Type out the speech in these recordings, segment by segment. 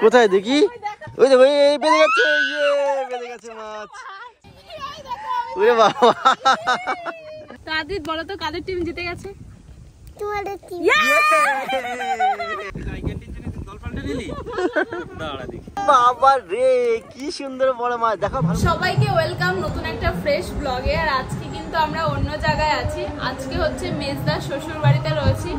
কোথায় দেখি? ওই দেখো এই বেঁধে গেছে, বেঁধে গেছে মাছ। ওরে বাবা, আদিত বলো তো কাদের টিম জিতে গেছে? তোমাদের টিম। বাবা রে কি সুন্দর বড় মাছ দেখো। সবাইকে ওয়েলকাম নতুন একটা ফ্রেশ ব্লগে। আর আজকে কিন্তু আমরা অন্য জায়গায় আছি। আজকে হচ্ছে মেজদার শ্বশুর বাড়িতে রয়েছি।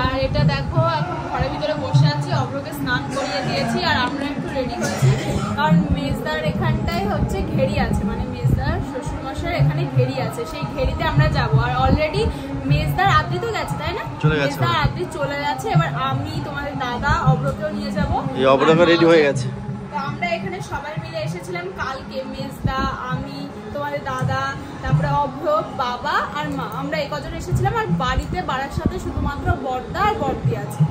আর এটা দেখো এখন ঘরের ভিতরে বসে আছি, অভ্রকে স্নান করিয়ে দিয়েছি আর আমরা একটু রেডি হয়েছি। কারণ মেজদার এখানটাই হচ্ছে ঘেরি আছে, মানে মেজদার শ্বশুরমশাইয়ের এখানে ঘেরি আছে, সেই ঘেরিতে আমরা যাব। আর অলরেডি মেজদার আদ্রি তো গেছে তাই না? মেজদার আদ্রি চলে গেছে। এবার আমি তোমাদের দাদা অভ্রকেও নিয়ে যাবো। এই অভ্রকে রেডি হয়ে গেছে। তো আমরা এখানে সবাই মিলে এসেছিলাম কালকে, মেজদা, আমি, তোমাদের দাদা, তারপরে অভ্র, বাবা আর মা, আমরা এই কজন এসেছিলাম। আর বাড়িতে বাড়ার সাথে শুধুমাত্র বর্দা আর বর্দি আছে।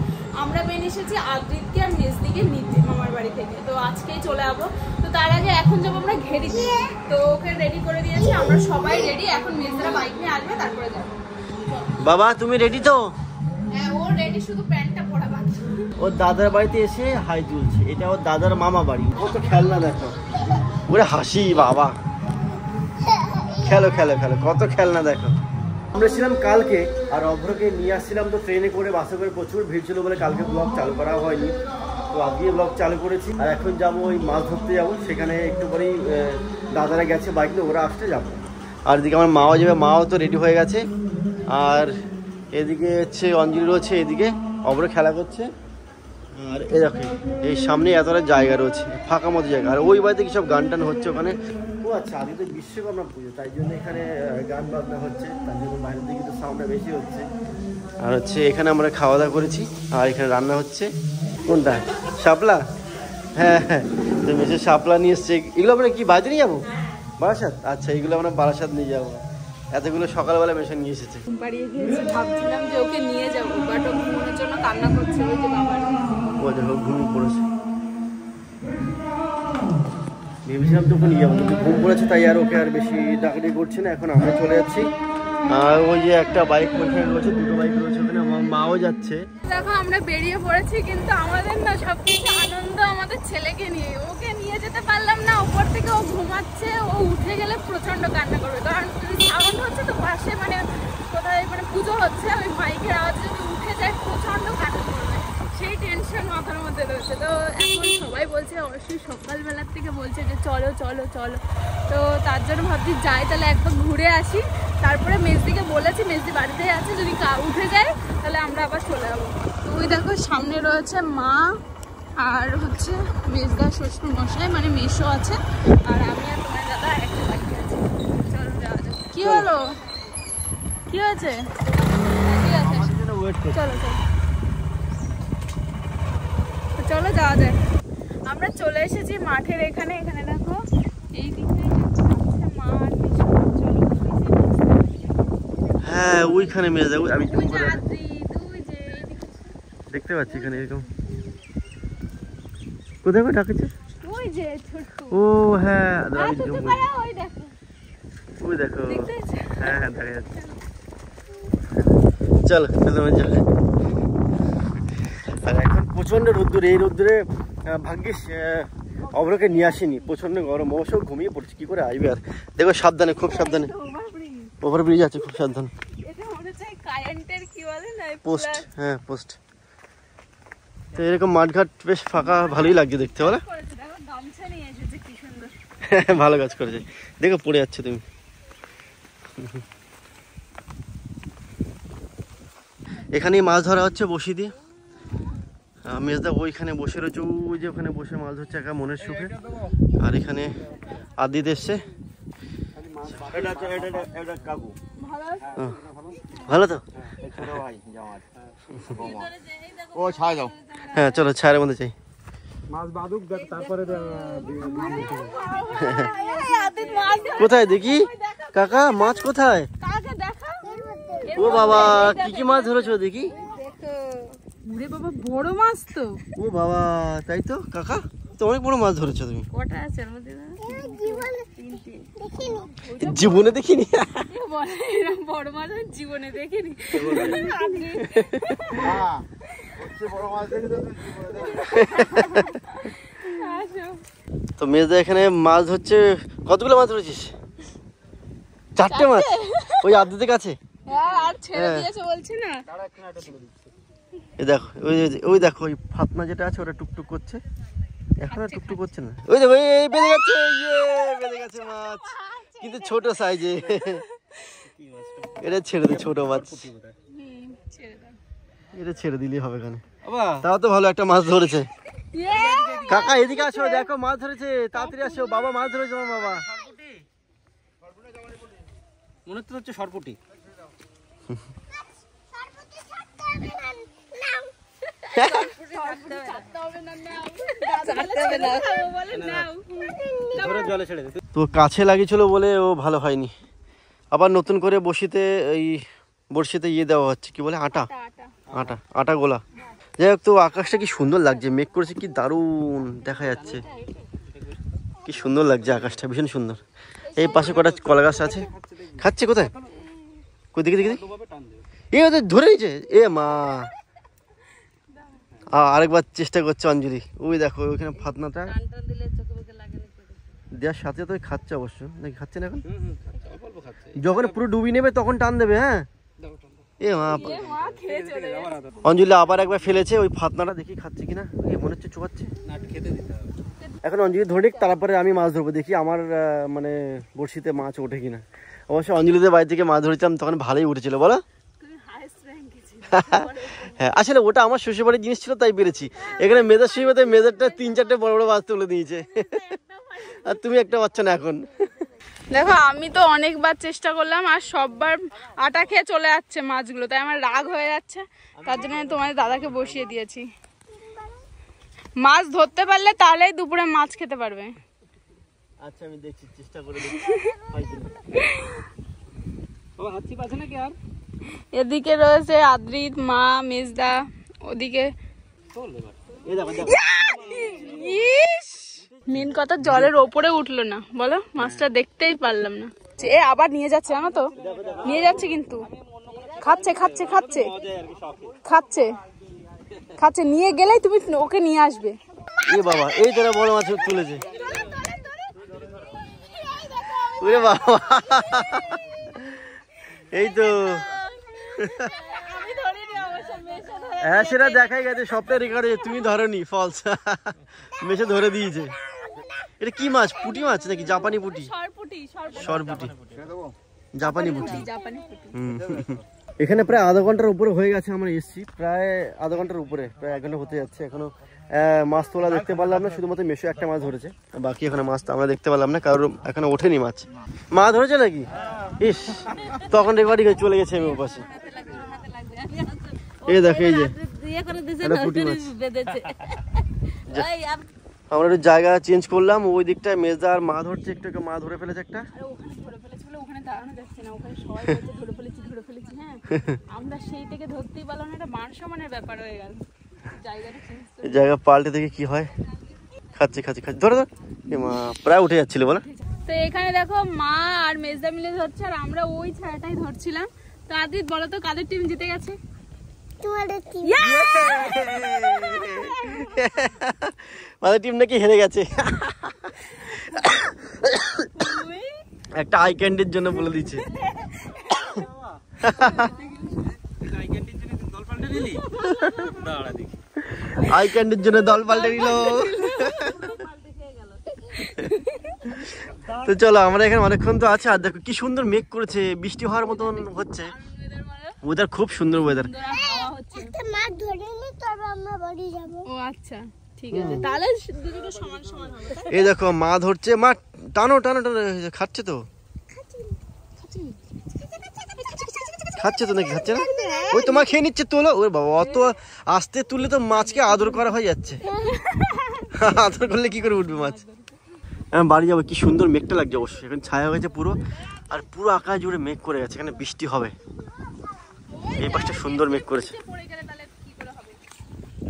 আমরা বেন এসেছি আদ্রিতকে আর মেজদিকে নিতে মামার বাড়ি থেকে। তো আজকেই চলে যাবো। তো তার আগে এখন যাবো আমরা ঘেরিতে। তো ওকে রেডি করে দিয়েছি, আমরা সবাই রেডি। এখন মেজদারা বাইক নিয়ে আসবে, তারপরে যাবো। বাবা তুমি রেডি তো? হ্যাঁ ও রেডি, শুধু প্যান্টটা পরা বাকি। ওর দাদার বাড়িতে এসে হাই তুলছে। এটা ওর দাদার মামা বাড়ি। ও তো খেলনা দেখো, ওরে হাসি বাবা। খেলো খেলো খেলো, কত খেলনা দেখো। আমরা ছিলাম কালকে আর অভ্রকে নিয়ে আসছিলাম তো ট্রেনে করে, বাসে করে। প্রচুর ভিড় ছিল বলে কালকে ব্লগ চালু করা হয়নি। তো আজকে ব্লগ চালু করেছি। আর এখন যাবো ওই মাছ ধরতে যাবো, সেখানে একটু পরেই দাদারা গেছে বাইক নিয়ে, ওরা আসতে যাবো। আর এদিকে আমার মাও যাবে, মাও তো রেডি হয়ে গেছে। আর এদিকে হচ্ছে অঞ্জলি রয়েছে, এদিকে অভ্র খেলা করছে। আর এই দেখো এই সামনে এতটা জায়গা রয়েছে, ফাঁকা মতো জায়গা। আর ওই বাড়িতে কি সব গান টান হচ্ছে ওখানে। ও আচ্ছা, আজকে তো বিশ্বকর্মা পুজো, তাই জন্য এখানে গান বাজনা হচ্ছে, তার জন্য বাইরের দিকে তো সাউন্ডটা বেশি হচ্ছে। আর হচ্ছে এখানে আমরা খাওয়া দাওয়া করেছি। আর এখানে রান্না হচ্ছে। কোনটা? শাপলা? হ্যাঁ হ্যাঁ, তো মেসে শাপলা নিয়ে এসছে। এগুলো আমরা কি বাড়িতে নিয়ে যাবো? বারাসাত? আচ্ছা, এগুলো আমরা বারাসাত নিয়ে যাবো। এতগুলো সকালবেলা মেশে নিয়ে এসেছে। বাড়িয়ে গিয়েছি, ভাবছিলাম যে ওকে নিয়ে যাবো, বাট ও ঘুমানোর জন্য কান্না করছে। ওই যে বাবার, ও দেখো ঘুমিয়ে পড়েছে। ভেবেছিলাম তো ওকে নিয়ে যাবো, কিন্তু ঘুম পড়েছে তাই আর ওকে আর বেশি ডাকাডাকি করছে না। এখন আমরা চলে যাচ্ছি। আর ওই যে একটা বাইক ওইখানে রয়েছে, দুটো বাইক রয়েছে ওখানে, আমার মাও যাচ্ছে। দেখো আমরা বেরিয়ে পড়েছি, কিন্তু আমাদের না সবকিছু আনন্দ আমাদের ছেলেকে নিয়ে। ওকে নিয়ে যেতে পারলাম না, উপর থেকে ও ঘুমাচ্ছে। ও উঠে গেলে প্রচন্ড কান্না করবে, কারণ সাউন্ড হচ্ছে তো পাশে, মানে কোথায় মানে পুজো হচ্ছে, ওই মাইকের আওয়াজ যদি উঠে যায় প্রচন্ড কান্না করবে। সেই টেনশন মাথার মধ্যে রয়েছে। তো এখন সবাই বলছে, অবশ্যই সকালবেলার থেকে বলছে যে চলো চলো চলো। তো তার জন্য ভাবছি যাই, তাহলে একবার ঘুরে আসি। তারপরে মেজদিকে বলেছি, মেজদি বাড়িতেই আছে, যদি উঠে যায় তাহলে আমরা আবার চলে যাবো। তো ওই দেখো সামনে রয়েছে মা আর হচ্ছে মেজদার শ্বশুর মশাই, মানে মেশো আছে। আর আমি আর তোমার দাদা একটা বাকি আছে। চলো যাওয়া যাক। কি হলো? কি হয়েছে? ঠিক আছে, চলো চলো চলো যাওয়া যায়। আমরা চলে এসেছি মাঠের এখানে। এখানে দেখো এই দিকে মাঠ। হ্যাঁ ওইখানে মেয়ে যাবো আমি দেখতে পাচ্ছি এখানে এরকম। কোথায় কোথায় ডাকেছে? ওই যে ছোট্ট। ও হ্যাঁ ওই দেখো, ওই দেখো। হ্যাঁ হ্যাঁ দেখা যাচ্ছে। চলো চলো চলো। আর এখন প্রচন্ড রোদ্দুর। এই রোদ্দুরে ভাগ্যিস অভ্রকে নিয়ে আসিনি, প্রচন্ড গরম। অবশ্য ঘুমিয়ে পড়ছে, কি করে আসবে আর। দেখো সাবধানে, খুব সাবধানে। ওভারব্রিজ আছে, খুব সাবধানে। পোস্ট, হ্যাঁ পোস্ট। তো এরকম মাঠঘাট বেশ ফাঁকা, ভালোই লাগছে দেখতে, বলো? ভালো কাজ করেছে। দেখো পড়ে যাচ্ছে তুমি। এখানেই মাছ ধরা হচ্ছে বসি দিয়ে। মেজদা ওইখানে বসে রয়েছে, ওই যে ওখানে বসে মাছ ধরছে একা মনের সুখে। আর এখানে আদিত এসছে। ভালো তো? হ্যাঁ চলো ছায়ের মধ্যে চাই। কোথায় দেখি কাকা মাছ কোথায়? ও বাবা, কি কি মাছ ধরেছো দেখি। বাবা বড় মাছ তো। ও বাবা, তাই তো কাকা, তো অনেক বড় মাছ ধরেছো তুমি। কটা আছে এর মধ্যে? জীবনে দেখিনি। বড় মাছ জীবনে দেখিনি। তো মেজদা এখানে মাছ হচ্ছে, কতগুলো মাছ ধরেছিস? 4টে মাছ ওই আদ্যদের কাছে। আর ছেড়ে দিয়েছে বলছি না। এই দেখো ওই দেখো ওই ফাতনা যেটা আছে ওটা টুকটুক করছে, এখনো টুকটুক করছে না। ওই দেখো এই বেঁধে গেছে, বেঁধে গেছে মাছ, কিন্তু ছোট সাইজে। এটা ছেড়ে দে, ছোট মাছ এটা ছেড়ে দিলেই হবে। এখানে তাও তো ভালো একটা মাছ ধরেছে। কাকা এদিকে আসো, দেখো মাছ ধরেছে, তাড়াতাড়ি আসো। বাবা মাছ ধরেছে, আমার বাবা। মনে তো হচ্ছে সরপুটি। তো কাছে লাগিয়েছিল বলে ও ভালো হয়নি। আবার নতুন করে বড়শিতে ইয়ে দেওয়া হচ্ছে, কি বলে, আটা গোলা। যাই হোক, তো আকাশটা কি সুন্দর লাগছে, মেঘ করেছে, কি দারুণ দেখা যাচ্ছে, কি সুন্দর লাগছে আকাশটা, ভীষণ সুন্দর। এই পাশে কটা কলা গাছ আছে। খাচ্ছে কোথায়? দিকে দিকে এ ওদের ধরে নিয়েছে। এ মা, আরেকবার চেষ্টা করছে অঞ্জলি। ওই দেখো ওইখানে ফাতনাটা দেওয়ার সাথে তো খাচ্ছে অবশ্য, নাকি খাচ্ছে না এখন? যখন পুরো ডুবি নেবে তখন টান দেবে। হ্যাঁ, এ মা, অঞ্জলি আবার একবার ফেলেছে ওই ফাতনাটা, দেখি খাচ্ছে কিনা। মনে হচ্ছে চোখাচ্ছে। এখন অঞ্জলি ধরে নিক, তারপরে আমি মাছ ধরবো, দেখি আমার মানে বড়শিতে মাছ ওঠে কিনা। অবশ্য অঞ্জলিদের বাড়ি থেকে মাছ ধরেছিলাম তখন ভালোই উঠেছিল, বলো? হ্যাঁ, আসলে ওটা আমার শ্বশুর বাড়ির জিনিস ছিল তাই পেরেছি। এখানে মেজার সুইমাতে মেজারটা 3-4টে বড় বড় মাছ তুলে দিয়েছে, আর তুমি একটা পাচ্ছ না এখন। দেখো, আমি তো অনেকবার চেষ্টা করলাম আর সববার আটা খেয়ে চলে যাচ্ছে মাছগুলো, তাই আমার রাগ হয়ে যাচ্ছে। তার জন্য তোমাদের দাদাকে বসিয়ে দিয়েছি। মাছ ধরতে পারলে তাহলেই দুপুরে মাছ খেতে পারবে। আচ্ছা, আমি দেখছি, চেষ্টা করে দেখছি। এদিকে রয়েছে আদ্রিত, মা, মেজদা, ওদিকে মেন কথা জলের ওপরে উঠলো না, বলো, মাছটা দেখতেই পারলাম না। এ আবার নিয়ে যাচ্ছে, জানো তো, নিয়ে যাচ্ছে, কিন্তু খাচ্ছে খাচ্ছে খাচ্ছে খাচ্ছে খাচ্ছে। নিয়ে গেলেই তুমি ওকে নিয়ে আসবে। এ বাবা, এই তোরা বড় মাছ তুলেছে। ওরে বাবা, এই তো। হ্যাঁ, সেটা দেখাই গেছে, সবটাই রেকর্ড হয়েছে। তুমি ধরনি, ফলস, মেশে ধরে দিয়েছে। এটা কি মাছ? পুঁটি মাছ নাকি জাপানি পুঁটি? সরপুটি, জাপানি পুঁটি। এখানে প্রায় আধা ঘন্টার উপরে হয়ে গেছে আমরা এসছি, প্রায় আধা ঘন্টার উপরে, প্রায় 1 ঘন্টা হতে যাচ্ছে। এখনো মাছ তোলা দেখতে পারলাম না, শুধুমাত্র মেশো একটা মাছ ধরেছে, বাকি এখানে মাছ আমরা দেখতে পারলাম না, কারোর এখানে ওঠেনি মাছ। মা ধরেছে নাকি? ইস, তখন রেকর্ডিং চলে গেছে আমি ওপাশে। এই দেখো, এই যে পুঁটি মাছ। আমরা একটু জায়গা চেঞ্জ করলাম, ওই দিকটায় মেজদা আর মা ধরছে, একটু মা ধরে ফেলেছে একটা। আমরা সেই থেকে ধরতেই পারলাম না, এটা মান সম্মানের ব্যাপার হয়ে গেল। জায়গা পাল্টে দেখি কি হয়। খাচ্ছে খাচ্ছে খাচ্ছে, ধরো ধর। মা প্রায় উঠে যাচ্ছিল, বলো। তো এখানে দেখো মা আর মেজদা মিলে ধরছে, আর আমরা ওই ছায়াটাই ধরছিলাম। তো আদিত, বলো তো কাদের টিম জিতে গেছে? আমাদের টিম নাকি হেরে গেছে। একটা আই ক্যান্ডির জন্য বলে দিচ্ছে। আই ক্যান্ডির জন্য দল পাল্টে নিল। তো চলো, আমরা এখানে অনেকক্ষণ তো আছে। আর দেখো কি সুন্দর মেঘ করেছে, বৃষ্টি হওয়ার মতন হচ্ছে। ওয়েদার খুব সুন্দর ওয়েদার। ও আচ্ছা, ঠিক আছে, তাহলে দুটো সমান সমান হবে। এই দেখো মা ধরছে, মা টানো টানো টানো, খাচ্ছে তো, খাচ্ছে তো নাকি? খাচ্ছে না? ওই তো মা খেয়ে নিচ্ছে, তোলো। ওর বাবা, অত আস্তে তুললে তো মাছকে আদর করা হয়ে যাচ্ছে। আদর করলে কি করে উঠবে মাছ? আমি বাড়ি যাবো। কি সুন্দর মেঘটা লাগছে অবশ্যই, এখন ছায়া হয়েছে পুরো, আর পুরো আকাশ জুড়ে মেঘ করে গেছে, এখানে বৃষ্টি হবে। এই পাশটা সুন্দর মেঘ করেছে,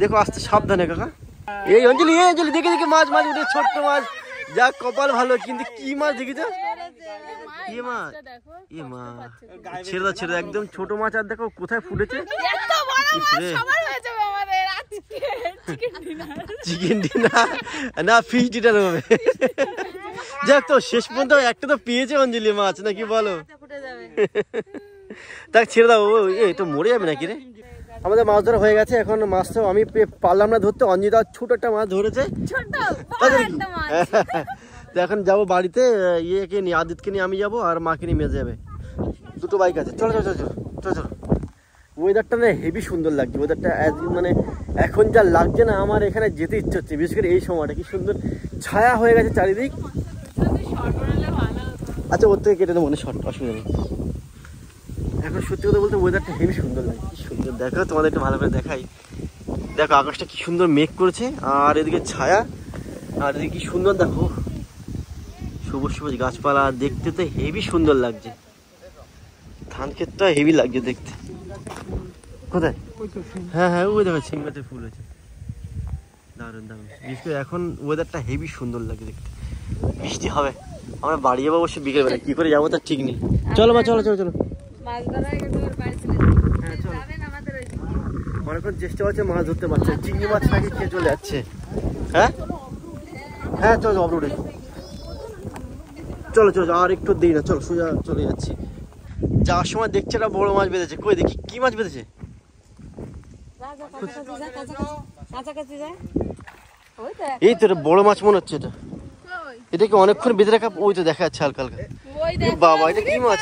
দেখো। আসতে সাবধানে কাকা। এই অঞ্জলি, এই অঞ্জলি, দেখে দেখে মাছ মাছ উঠে, ছোট্ট মাছ। যা কপাল ভালো, কিন্তু কি মাছ দেখেছ? ইয়ে মাছ, ইয়ে মা, ছেড়ে দাও ছেড়ে দাও, একদম ছোট মাছ। আর দেখো কোথায় ফুটেছে। চিকেন ডিনার না ফিশ ডিনার হবে। যাক তো শেষ পর্যন্ত একটা তো পেয়েছে অঞ্জলি মাছ নাকি বলো? তাকে ছেড়ে দাও, এই তো মরে যাবে নাকি রে। আমাদের মাছ ধরা হয়ে গেছে, এখন মাছটা আমি পারলাম না ধরতে, অঞ্জিতা ছোট একটা মাছ ধরেছে। তো এখন যাবো বাড়িতে, ইয়েকে নিয়ে আদিতকে নিয়ে আমি যাবো আর মাকে নিয়ে মেজে যাবে, দুটো বাইক আছে। চলো চলো চলো চলো চলো। ওয়েদারটা না হেভি সুন্দর লাগছে, ওয়েদারটা মানে এখন যা লাগছে না আমার এখানে যেতে ইচ্ছে হচ্ছে, বিশেষ করে এই সময়টা কি সুন্দর ছায়া হয়ে গেছে চারিদিক। আচ্ছা ওর থেকে কেটে দেবো মনে শর্ট, অসুবিধা নেই। এখন সত্যি কথা বলতে ওয়েদারটা হেভি সুন্দর লাগে, কি সুন্দর দেখো, তোমাদের একটু ভালো করে দেখাই। দেখো আকাশটা কি সুন্দর মেঘ করেছে, আর এদিকে ছায়া, আর এদিকে কি সুন্দর দেখো সবুজ সবুজ গাছপালা, দেখতে তো হেভি সুন্দর লাগছে। ধান ক্ষেতটা হেভি লাগছে দেখতে। কোথায়? হ্যাঁ হ্যাঁ ওই দেখো সিং গাছের ফুল আছে, দারুণ দারুণ। বিশেষ করে এখন ওয়েদারটা হেভি সুন্দর লাগে দেখতে। বৃষ্টি হবে, আমরা বাড়ি যাবো অবশ্যই বিকেলবেলা, কি করে যাবো তার ঠিক নেই। চলো মা চলো চলো চলো। অনেকক্ষণ চেষ্টা করছে মাছ ধরতে পারছে, চিংড়ি মাছ নাকি খেয়ে চলে যাচ্ছে। হ্যাঁ হ্যাঁ চলো অবরোডে চলো চলো, আর একটু দেরি না, চলো সোজা চলে যাচ্ছি। যাওয়ার সময় দেখছে একটা বড় মাছ বেঁধেছে, কই দেখি কি মাছ বেঁধেছে। এই তো বড় মাছ মনে হচ্ছে, এটা কি অনেকক্ষণ বেঁধে রাখা? ওই তো দেখা যাচ্ছে হালকা হালকা। বাবা এটা কি মাছ?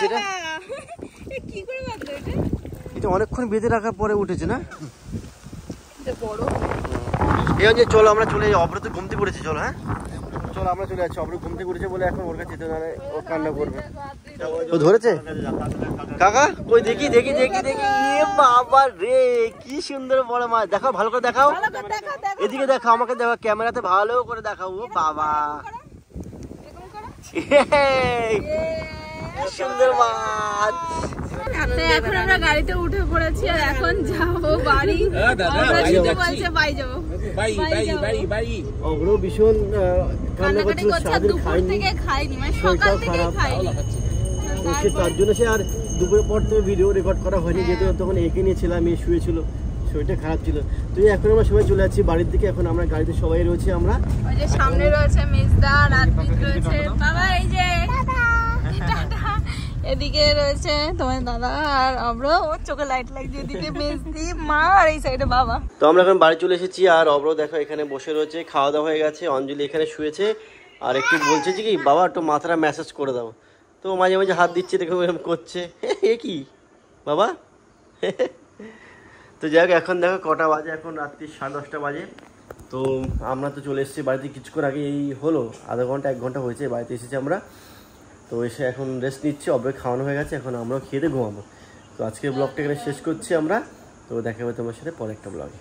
এটা অনেকক্ষণ বেঁধে রাখার পরে উঠেছে না? এই যে চলো আমরা চলে যাই, অব্রত ঘুমতে পড়েছে, চলো। হ্যাঁ চলো আমরা চলে যাচ্ছি, অব্রত ঘুমতে পড়েছে বলে এখন ওর কাছে যেতে না, ও কান্না করবে। ও ধরেছে কাকা, কই দেখি দেখি দেখি দেখি, বাবা রে কি সুন্দর বড় মাছ। দেখাও ভালো করে দেখাও, এদিকে দেখাও, আমাকে দেখো ক্যামেরাতে ভালো করে দেখাও। ও বাবা সুন্দর মাছ। এখন আমরা গাড়িতে উঠে পড়েছি আর এখন যাবো বাড়ি। অগ্র ভীষণ কান্না করছিল, সারাদিন খাইনি, শরীরটাও খারাপ, তার জন্য সে আর দুপুরের পর তো ভিডিও রেকর্ড করা হয়নি, যেহেতু তখন একে নিয়েছিলাম, মেয়ে শুয়েছিল, শরীরটা খারাপ ছিল। তো এখন আমরা সবাই চলে যাচ্ছি বাড়ির দিকে, এখন আমরা গাড়িতে সবাই রয়েছি। আমরা সামনে রয়েছে মেজদা, রাতবিক রয়েছে, বাবা এই যে এদিকে রয়েছে তোমার দাদা, আর আমরা ওর চোখে লাইট লাগছে, এদিকে মেজদি, মা, আর এই সাইডে বাবা। তো আমরা এখন বাড়ি চলে এসেছি, আর অব্র দেখো এখানে বসে রয়েছে, খাওয়া দাওয়া হয়ে গেছে, অঞ্জলি এখানে শুয়েছে, আর একটু বলছে যে কি বাবা একটু মাথাটা ম্যাসাজ করে দাও। তো মাঝে মাঝে হাত দিচ্ছে, দেখো এরকম করছে, এ কি বাবা। তো যাই হোক এখন দেখো কটা বাজে, এখন রাত্রি 10:30 বাজে। তো আমরা তো চলে এসেছি বাড়িতে কিছুক্ষণ আগে, এই হলো আধা ঘন্টা 1 ঘন্টা হয়েছে বাড়িতে এসেছি আমরা। তো এসে এখন রেস্ট নিচ্ছি, অব্রে খাওয়ানো হয়ে গেছে, এখন আমরাও খেয়ে ঘুমাবো। তো আজকের ব্লগটা এখানে শেষ করছি আমরা, তো দেখা হবে তোমার সাথে পরে একটা ব্লগে।